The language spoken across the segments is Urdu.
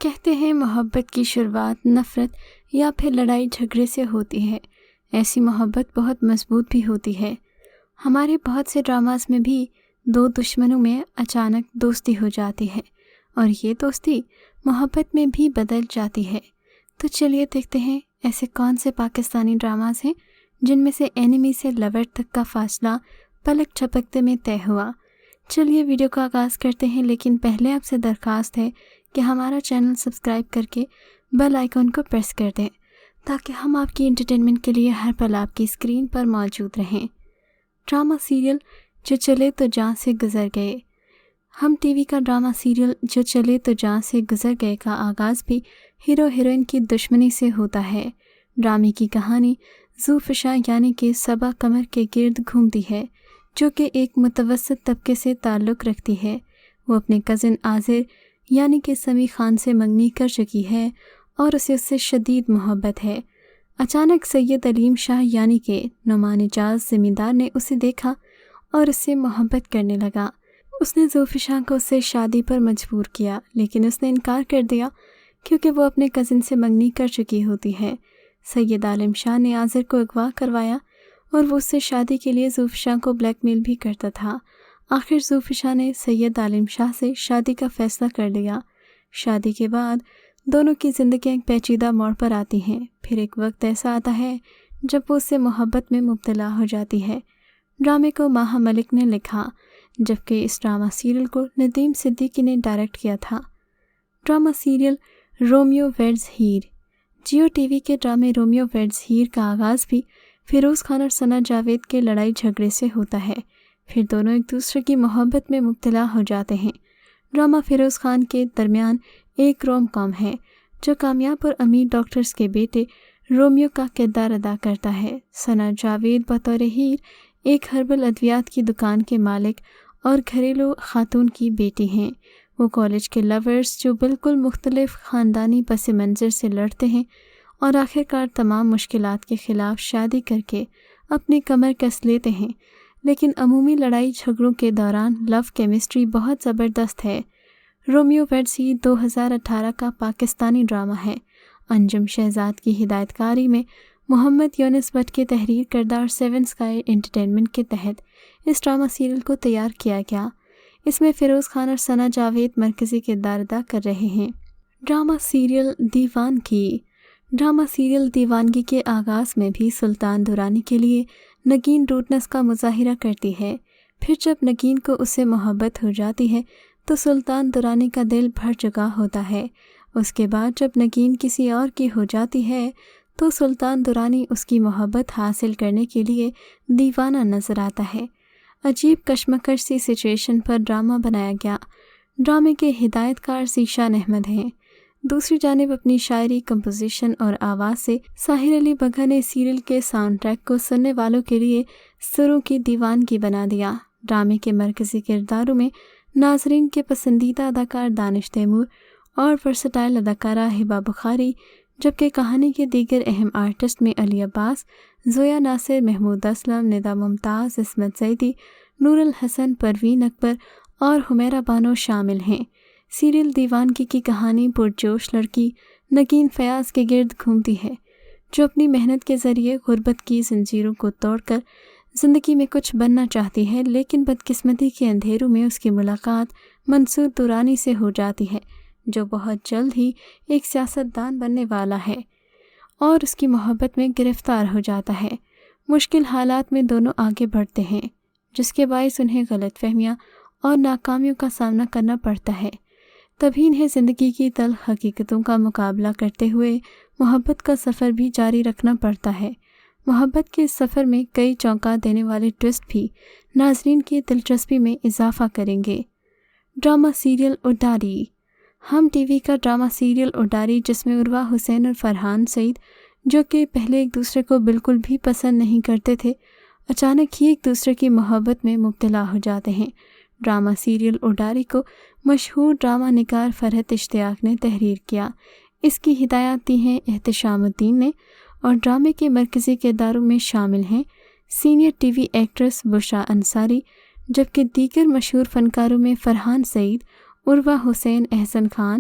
کہتے ہیں محبت کی شروعات نفرت یا پھر لڑائی جھگڑے سے ہوتی ہے۔ ایسی محبت بہت مضبوط بھی ہوتی ہے۔ ہمارے بہت سے ڈراماز میں بھی دو دشمنوں میں اچانک دوستی ہو جاتی ہے اور یہ دوستی محبت میں بھی بدل جاتی ہے۔ تو چلیے دیکھتے ہیں ایسے کون سے پاکستانی ڈراماز ہیں جن میں سے اینیمی سے لور تک کا فاصلہ پلک جھپکتے میں طے ہوا۔ چلیے ویڈیو کا آغاز کرتے ہیں، لیکن پہلے آپ سے درخواست ہے کہ ہمارا چینل سبسکرائب کر کے بیل آئیکن کو پریس کر دیں تاکہ ہم آپ کی انٹرٹینمنٹ کے لیے ہر پل آپ کی اسکرین پر موجود رہیں۔ ڈرامہ سیریل جو چلے تو جاں سے گزر گئے۔ ہم ٹی وی کا ڈرامہ سیریل جو چلے تو جاں سے گزر گئے کا آغاز بھی ہیرو ہیروئن کی دشمنی سے ہوتا ہے۔ ڈرامے کی کہانی ذوفشاں یعنی کہ صبا قمر کے گرد گھومتی ہے، جو کہ ایک متوسط طبقے سے تعلق رکھتی ہے۔ وہ اپنے کزن عازر یعنی کہ سمیع خان سے منگنی کر چکی ہے اور اسے اس سے شدید محبت ہے۔ اچانک سید علیم شاہ یعنی کہ نعمان اجاز زمیندار نے اسے دیکھا اور اس سے محبت کرنے لگا۔ اس نے ذوفشاں کو اس سے شادی پر مجبور کیا، لیکن اس نے انکار کر دیا کیونکہ وہ اپنے کزن سے منگنی کر چکی ہوتی ہے۔ سید عالم شاہ نے عازر کو اغوا کروایا اور وہ اس سے شادی کے لیے ذوفشاں کو بلیک میل بھی کرتا تھا۔ آخر ذوفشاں نے سید عالم شاہ سے شادی کا فیصلہ کر لیا۔ شادی کے بعد دونوں کی زندگیاں ایک پیچیدہ موڑ پر آتی ہیں۔ پھر ایک وقت ایسا آتا ہے جب وہ اس سے محبت میں مبتلا ہو جاتی ہے۔ ڈرامے کو ماہا ملک نے لکھا، جبکہ اس ڈرامہ سیریل کو ندیم صدیقی نے ڈائریکٹ کیا تھا۔ ڈرامہ سیریل رومیو ویڈز ہیر۔ جیو ٹی وی کے ڈرامے رومیو ویڈز ہیر کا آغاز بھی فیروز خان اور ثنا جاوید کے لڑائی جھگڑے سے ہوتا ہے۔ پھر دونوں ایک دوسرے کی محبت میں مبتلا ہو جاتے ہیں۔ ڈرامہ فیروز خان کے درمیان ایک روم کام ہے جو کامیاب اور امیر ڈاکٹرز کے بیٹے رومیو کا کردار ادا کرتا ہے۔ ثنا جاوید بطور ہیر ایک ہربل ادویات کی دکان کے مالک اور گھریلو خاتون کی بیٹی ہیں۔ وہ کالج کے لورز جو بالکل مختلف خاندانی پس منظر سے لڑتے ہیں اور آخرکار تمام مشکلات کے خلاف شادی کر کے اپنی کمر کس لیتے ہیں، لیکن عمومی لڑائی جھگڑوں کے دوران لو کیمسٹری بہت زبردست ہے۔ رومیو ویڈز ہیر 2018 کا پاکستانی ڈرامہ ہے۔ انجم شہزاد کی ہدایت کاری میں محمد یونس بٹ کے تحریر کردہ اور سیون اسکائی انٹرٹینمنٹ کے تحت اس ڈرامہ سیریل کو تیار کیا گیا۔ اس میں فیروز خان اور ثنا جاوید مرکزی کردار ادا کر رہے ہیں۔ Drama serial Deewangi. Drama serial Deewangi کے آغاز میں بھی سلطان درانی کے لیے نگین روٹنس کا مظاہرہ کرتی ہے۔ پھر جب نگین کو اس سے محبت ہو جاتی ہے تو سلطان درانی کا دل بھر چکا ہوتا ہے۔ اس کے بعد جب نگین کسی اور کی ہو جاتی ہے تو سلطان درانی اس کی محبت حاصل کرنے کے لیے دیوانہ نظر آتا ہے۔ عجیب کشمکش سی سچویشن پر ڈرامہ بنایا گیا۔ ڈرامے کے ہدایت کار ذیشان احمد ہیں۔ دوسری جانب اپنی شاعری، کمپوزیشن اور آواز سے ساحر علی بگھا نے سیریل کے ساؤنڈ ٹریک کو سننے والوں کے لیے سروں کی دیوانگی بنا دیا۔ ڈرامے کے مرکزی کرداروں میں ناظرین کے پسندیدہ اداکار دانش تیمور اور ورسٹائل اداکارہ ہبہ بخاری، جبکہ کہانی کے دیگر اہم آرٹسٹ میں علی عباس، زویا ناصر، محمود اسلم، ندا ممتاز، عصمت زیدی، نور الحسن، پروین اکبر اور حمیرہ بانو شامل ہیں۔ سیریل دیوانگی کی کہانی پرجوش لڑکی نگین فیاض کے گرد گھومتی ہے، جو اپنی محنت کے ذریعے غربت کی زنجیروں کو توڑ کر زندگی میں کچھ بننا چاہتی ہے، لیکن بدقسمتی کے اندھیروں میں اس کی ملاقات منصور درانی سے ہو جاتی ہے، جو بہت جلد ہی ایک سیاستدان بننے والا ہے اور اس کی محبت میں گرفتار ہو جاتا ہے۔ مشکل حالات میں دونوں آگے بڑھتے ہیں، جس کے باعث انہیں غلط فہمیاں اور ناکامیوں کا سامنا کرنا پڑتا ہے۔ تبھی انہیں زندگی کی تلخ حقیقتوں کا مقابلہ کرتے ہوئے محبت کا سفر بھی جاری رکھنا پڑتا ہے۔ محبت کے اس سفر میں کئی چونکا دینے والے ٹوسٹ بھی ناظرین کی دلچسپی میں اضافہ کریں گے۔ Drama serial اڈاری۔ ہم ٹی وی کا ڈرامہ سیریل اڈاری، جس میں عروہ حسین اور فرحان سعید، جو کہ پہلے ایک دوسرے کو بالکل بھی پسند نہیں کرتے تھے، اچانک ہی ایک دوسرے کی محبت میں مبتلا ہو جاتے ہیں۔ ڈرامہ سیریل اڈاری کو مشہور ڈرامہ نگار فرحت اشتیاق نے تحریر کیا۔ اس کی ہدایات دی ہیں احتشام الدین نے اور ڈرامے کے مرکزی کرداروں میں شامل ہیں senior T V actress Bushra Ansari, جبکہ دیگر مشہور فنکاروں میں فرحان سعید، عروہ حسین، احسن خان،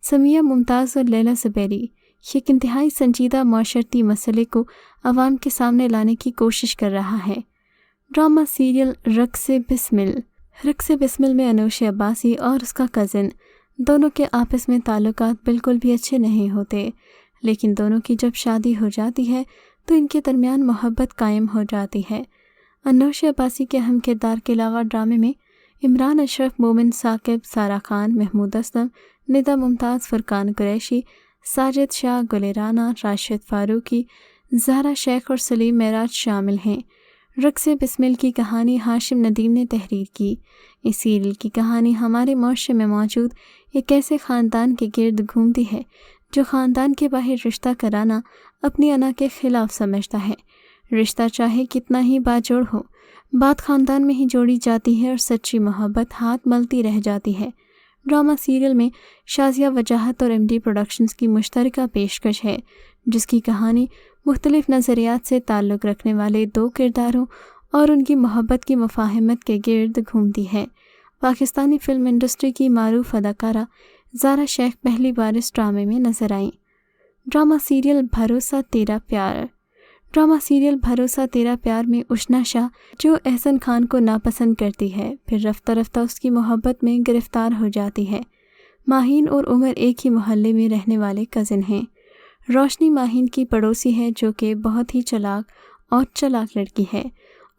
سمیہ ممتاز اور لیلا زبیری ایک انتہائی سنجیدہ معاشرتی مسئلے کو عوام کے سامنے لانے کی کوشش کر رہا ہے۔ ڈرامہ سیریل رقص بسمل۔ رقص بسمل میں انوشے عباسی اور اس کا کزن دونوں کے آپس میں تعلقات بالکل بھی اچھے نہیں ہوتے، لیکن دونوں کی جب شادی ہو جاتی ہے تو ان کے درمیان محبت قائم ہو جاتی ہے۔ انوشے عباسی کے اہم کردار کے علاوہ ڈرامے میں عمران اشرف، مومن ثاقب، سارا خان، محمود اسلم، ندا ممتاز، فرقان قریشی، ساجد شاہ، گل رانا، راشد فاروقی، زہرا شیخ اور سلیم معراج شامل ہیں۔ رقص بسمل کی کہانی ہاشم ندیم نے تحریر کی۔ اس سیریل کی کہانی ہمارے معاشرے میں موجود ایک ایسے خاندان کے گرد گھومتی ہے جو خاندان کے باہر رشتہ کرانا اپنی انا کے خلاف سمجھتا ہے۔ رشتہ چاہے کتنا ہی باجوڑ ہو، بات خاندان میں ہی جوڑی جاتی ہے اور سچی محبت ہاتھ ملتی رہ جاتی ہے۔ ڈرامہ سیریل میں شازیہ وجاہت اور MD پروڈکشنز کی مشترکہ پیشکش ہے، جس کی کہانی مختلف نظریات سے تعلق رکھنے والے دو کرداروں اور ان کی محبت کی مفاہمت کے گرد گھومتی ہے۔ پاکستانی فلم انڈسٹری کی معروف اداکارہ زارا شیخ پہلی بار اس ڈرامے میں نظر آئیں۔ ڈرامہ سیریل بھروسہ تیرا پیار۔ ڈرامہ سیریل بھروسہ تیرا پیار میں اشنا شاہ جو احسن خان کو ناپسند کرتی ہے، پھر رفتہ رفتہ اس کی محبت میں گرفتار ہو جاتی ہے۔ ماہین اور عمر ایک ہی محلے میں رہنے والے کزن ہیں۔ روشنی ماہین کی پڑوسی ہے جو کہ بہت ہی چلاک لڑکی ہے۔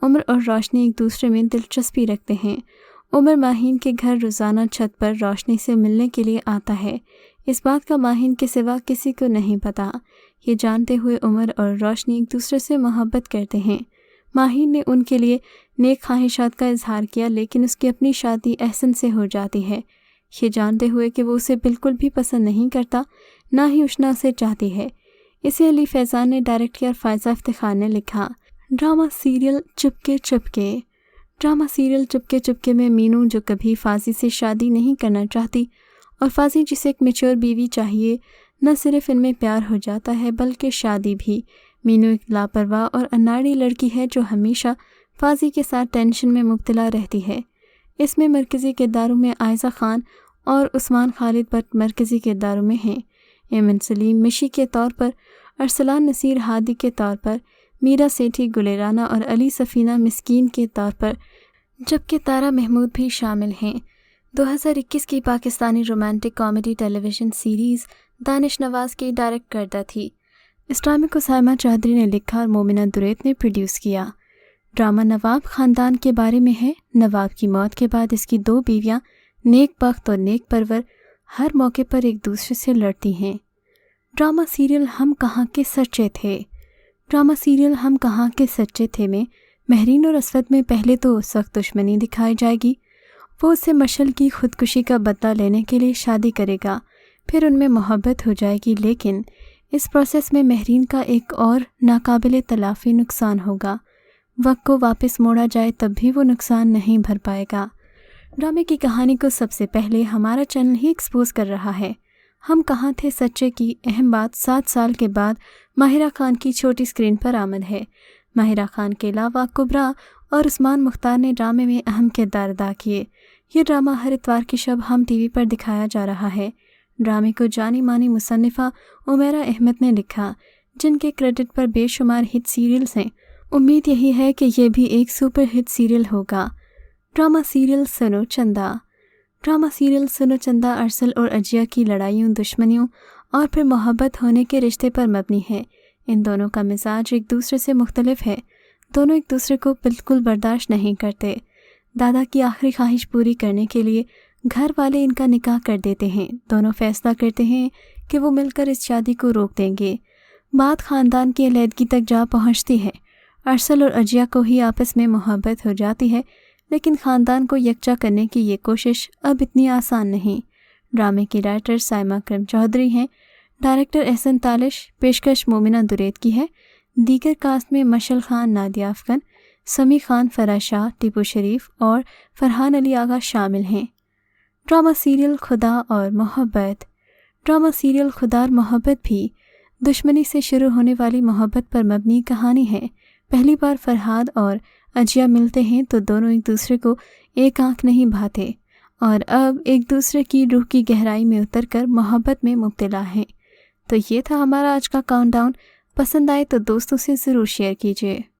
عمر اور روشنی ایک دوسرے میں دلچسپی رکھتے ہیں۔ عمر ماہین کے گھر روزانہ چھت پر روشنی سے ملنے کے لیے آتا ہے۔ اس بات کا ماہین کے سوا کسی کو نہیں پتا۔ یہ جانتے ہوئے عمر اور روشنی ایک دوسرے سے محبت کرتے ہیں۔ ماہین نے ان کے لیے نیک خواہشات کا اظہار کیا، لیکن اس کی اپنی شادی احسن سے ہو جاتی ہے، یہ جانتے ہوئے کہ وہ اسے بالکل بھی پسند نہیں کرتا، نہ ہی اشنا اسے چاہتی ہے۔ اسے علی فیضان نے ڈائریکٹ کیا اور فائزہ افتخار نے لکھا۔ ڈرامہ سیریل چپکے چپکے۔ ڈرامہ سیریل چپکے چپکے میں مینو جو کبھی فاضی سے شادی نہیں کرنا چاہتی اور فاضی جسے ایک میچور بیوی چاہیے، نہ صرف ان میں پیار ہو جاتا ہے بلکہ شادی بھی۔ مینو ایک لاپرواہ اور اناڑی لڑکی ہے جو ہمیشہ فاضی کے ساتھ ٹینشن میں مبتلا رہتی ہے۔ اس میں مرکزی کرداروں میں عائزہ خان اور عثمان خالد بٹ مرکزی کرداروں میں ہیں۔ ایمن سلیم مشی کے طور پر، ارسلان نصیر ہادی کے طور پر، میرا سیٹھی گل رانا اور علی سفینہ مسکین کے طور پر، جبکہ تارا محمود بھی شامل ہیں۔ 2021 کی پاکستانی رومانٹک کامیڈی ٹیلی ویژن سیریز دانش نواز کی ڈائریکٹ کردہ تھی۔ اس ڈرامے کو سائمہ چودھری نے لکھا اور مومنہ دریت نے پروڈیوس کیا۔ ڈرامہ نواب خاندان کے بارے میں ہے۔ نواب کی موت کے بعد اس کی دو بیویاں نیک بخت اور نیک پرور ہر موقع پر ایک دوسرے سے لڑتی ہیں۔ ڈرامہ سیریل ہم کہاں کے سچے تھے۔ ڈرامہ سیریل ہم کہاں کے سچے تھے میں مہرین اور اسود میں پہلے تو سخت دشمنی دکھائی جائے گی۔ وہ اس سے مشعل کی خودکشی کا بدلہ لینے کے لیے شادی کرے گا، پھر ان میں محبت ہو جائے گی، لیکن اس پروسیس میں مہرین کا ایک اور ناقابل تلافی نقصان ہوگا۔ وقت کو واپس موڑا جائے تب بھی وہ نقصان نہیں بھر پائے گا۔ ڈرامے کی کہانی کو سب سے پہلے ہمارا چینل ہی ایکسپوز کر رہا ہے۔ ہم کہاں تھے سچے کی اہم بات 7 سال کے بعد ماہرہ خان کی چھوٹی اسکرین پر آمد ہے۔ ماہرہ خان کے علاوہ کبریٰ اور عثمان مختار نے ڈرامے میں اہم کردار ادا کیے۔ یہ ڈرامہ ہر اتوار کی شب ہم ٹی وی پر دکھایا جا رہا ہے۔ ڈرامے کو جانی مانی مصنفہ عمیرہ احمد نے لکھا، جن کے کریڈٹ پر بے شمار ہٹ سیریلز ہیں۔ امید یہی ہے کہ یہ بھی ایک سپر ہٹ سیریل ہوگا۔ ڈرامہ سیریل سنو چندا۔ ڈرامہ سیریل سنو چندا ارسل اور اجیا کی لڑائیوں، دشمنیوں اور پھر محبت ہونے کے رشتے پر مبنی ہے۔ ان دونوں کا مزاج ایک دوسرے سے مختلف ہے۔ دونوں ایک دوسرے کو بالکل برداشت نہیں کرتے۔ دادا کی آخری خواہش پوری کرنے کے لیے گھر والے ان کا نکاح کر دیتے ہیں۔ دونوں فیصلہ کرتے ہیں کہ وہ مل کر اس شادی کو روک دیں گے۔ بات خاندان کی علیحدگی تک جا پہنچتی ہے۔ ارسل اور اجیا کو ہی آپس میں محبت ہو جاتی ہے، لیکن خاندان کو یکجا کرنے کی یہ کوشش اب اتنی آسان نہیں۔ ڈرامے کی رائٹر سائمہ کرم چودھری ہیں، ڈائریکٹر احسن تالش، پیشکش مومنہ دریت کی ہے۔ دیگر کاسٹ میں مشعل خان، نادیہ افغن، سمی خان، فرح شاہ، ٹیپو شریف اور فرحان علی آغا شامل ہیں۔ ڈرامہ سیریل خدا اور محبت۔ ڈرامہ سیریل خدا اور محبت بھی دشمنی سے شروع ہونے والی محبت پر مبنی کہانی ہے۔ پہلی بار فرحاد اور اجیا ملتے ہیں تو دونوں ایک دوسرے کو ایک آنکھ نہیں بھاتے اور اب ایک دوسرے کی روح کی گہرائی میں اتر کر محبت میں مبتلا ہیں۔ تو یہ تھا ہمارا آج کا کاؤنٹ ڈاؤن۔ پسند آئے تو دوستوں سے ضرور شیئر کیجیے۔